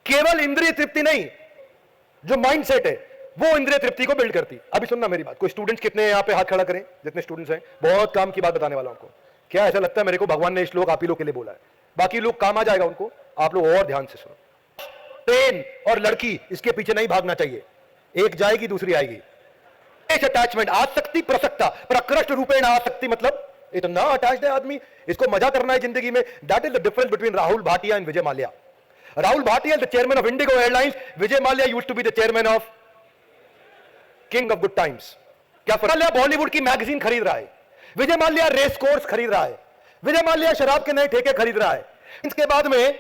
केवल इंद्रिय तृप्ति नहीं, जो माइंड सेट है वो इंद्रिय तृप्ति को बिल्ड करती। अभी सुनना मेरी बात, कोई स्टूडेंट्स कितने हैं यहाँ पे, हाथ खड़ा करें जितने स्टूडेंट्स हैं। बहुत काम की बात बताने वाला उनको, क्या ऐसा लगता है मेरे को भगवान ने श्लोक आप ही लोग के लिए बोला है, बाकी लोग काम आ जाएगा उनको, आप लोग और ध्यान से सुनो। ट्रेन और लड़की इसके पीछे नहीं भागना चाहिए, एक जाएगी दूसरी आएगी। अटैचमेंट, आसक्ति प्रसक्ता, प्रकृष्ट रूपेण आसक्ति, मतलब इतना अटैच्ड है आदमी, इसको मजा करना है जिंदगी में। That is the difference between Rahul Bhatia and Vijay Mallya. Rahul Bhatia the chairman of IndiGo airlines, Vijay Mallya used to be the chairman of king of good times. क्या माल्या बॉलीवुड की मैगजीन खरीद रहा है, विजय माल्या रेस कोर्स खरीद रहा है, विजय माल्या शराब के नए ठेके खरीद रहा है। इसके बाद में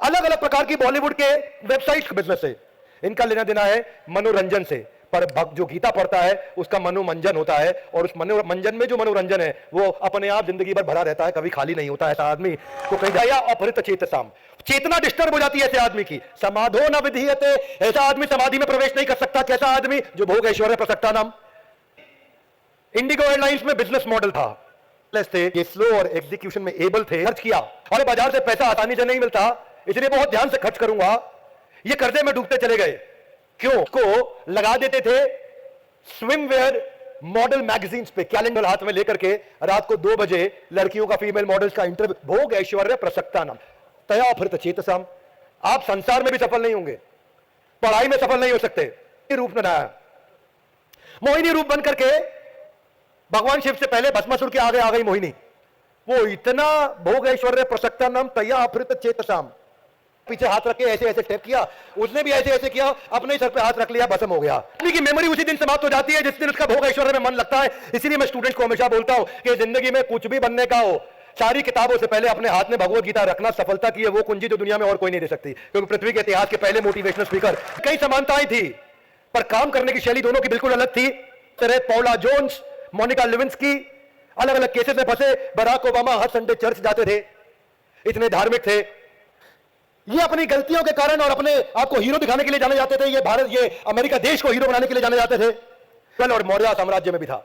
अलग अलग प्रकार की बॉलीवुड के वेबसाइट्स का बिजनेस है, इनका लेना देना है मनोरंजन से। पर भक्त जो गीता पढ़ता है उसका मनोमंजन होता है, और उस मनोरंजन में जो मनोरंजन है वो अपने आप जिंदगी भर भरा रहता है, कभी खाली नहीं होता। ऐसा आदमी तो कहीं जाया अपहृत चेतसाम, चेतना डिस्टर्ब हो जाती है ऐसे आदमी की। समाधो न विधीयते, ऐसा आदमी समाधि में प्रवेश नहीं कर सकता। कैसा आदमी? जो भोग ऐश्वर्य प्रसक्ता नाम। इंडिगो एयरलाइंस में बिजनेस मॉडल था, थे ये स्लो और एग्जीक्यूशन में एबल थे, खर्च किया, और बाजार से पैसा आसानी से नहीं मिलता, इसलिए बहुत ध्यान से खर्च करूंगा। ये कर्जे में डूबते चले गए। क्यों? को लगा देते थे स्विमवेयर मॉडल मैगजीन्स पे, कैलेंडर हाथ में लेकर के रात को 2 बजे लड़कियों का, फीमेल मॉडल्स का इंटरव्यू। भोग ऐश्वर्य प्रसक्ता नाम, तया फिर चेतसाम। आप संसार में भी सफल नहीं होंगे, पढ़ाई में सफल नहीं हो सकते। रूप में आया, मोहिनी रूप बन करके भगवान शिव से पहले भस्मासुर के आगे आ गई मोहिनी। वो इतना भोग ऐश्वर्य प्रसक्ता नाम, तया अफृत चेतसाम, पीछे हाथ रख के ऐसे ऐसे टैप किया, उसने भी ऐसे ऐसे किया, अपने सर पे हाथ रख लिया, भस्म हो गया। की मेमोरी उसी दिन समाप्त हो जाती है जिस दिन उसका भोग ऐश्वर्य में मन लगता है। इसीलिए मैं स्टूडेंट्स को हमेशा बोलता हूं कि जिंदगी में कुछ भी बनने का हो, सारी किताबों से पहले अपने हाथ में भगवत गीता रखना सफलता की है वो कुंजी जो दुनिया में और कोई नहीं दे सकती। क्योंकि पृथ्वी के इतिहास के पहले मोटिवेशनल स्पीकर, कई समानताएं थी पर काम करने की शैली दोनों की बिल्कुल अलग थी। तरह पौला जोन्स, मोनिका लेविंस्की अलग अलग केसेस में फंसे। बराक ओबामा हर संडे चर्च जाते थे, इतने धार्मिक थे। ये अपनी गलतियों के कारण और अपने आपको हीरो दिखाने के लिए जाने जाते थे। ये भारत, ये अमेरिका देश को हीरो बनाने के लिए जाने जाते थे। कल और मौर्य साम्राज्य में भी था।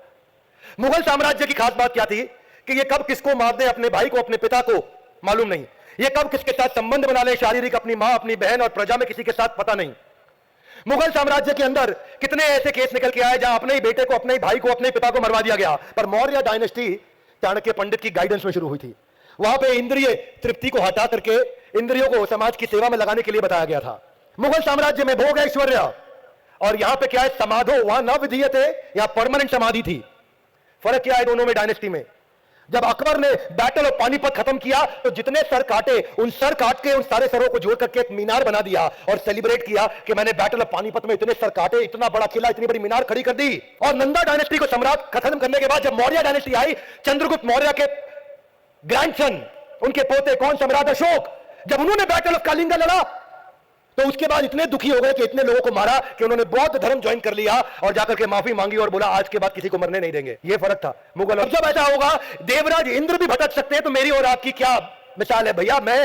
मुगल साम्राज्य की खास बात क्या थी कि ये कब किसको मार दे, अपने भाई को, अपने पिता को मालूम नहीं। ये कब किसके साथ संबंध बना ले, शारीरिक, अपनी मां, अपनी बहन और प्रजा में किसी के साथ पता नहीं। मुगल साम्राज्य के अंदर कितने ऐसे केस निकल के आए जहां अपने ही बेटे को, अपने ही भाई को, अपने ही पिता को मरवा दिया गया। पर मौर्य डायनेस्टी चाणक्य पंडित की गाइडेंस में शुरू हुई थी। वहां पे इंद्रिय तृप्ति को हटा करके इंद्रियों को समाज की सेवा में लगाने के लिए बताया गया था। मुगल साम्राज्य में भोग ऐश्वर्य, और यहां पे क्या है, समाधो। वहां न विधीयते, यहां परमानेंट समाधि थी। फर्क क्या है दोनों में डायनेस्टी में? जब अकबर ने बैटल ऑफ पानीपत खत्म किया तो जितने सर काटे, उन सर काट के उन सारे सरों को जोड़ करके एक मीनार बना दिया और सेलिब्रेट किया कि मैंने बैटल ऑफ पानीपत में इतने सर काटे, इतना बड़ा किला, इतनी बड़ी मीनार खड़ी कर दी। और नंदा डायनेस्टी को सम्राट खत्म करने के बाद जब मौर्य डायनेस्टी आई, चंद्रगुप्त मौर्य के ग्रैंडसन, उनके पोते कौन, सम्राट अशोक, जब उन्होंने बैटल ऑफ कलिंगा लड़ा तो उसके बाद इतने दुखी हो गए कि इतने लोगों को मारा कि उन्होंने बौद्ध धर्म ज्वाइन कर लिया और जाकर के माफी मांगी और बोला आज के बाद किसी को मरने नहीं देंगे। ये फर्क था मुगल। और जब ऐसा होगा, देवराज इंद्र भी भटक सकते हैं, तो मेरी और आपकी क्या मिसाल है भैया? मैं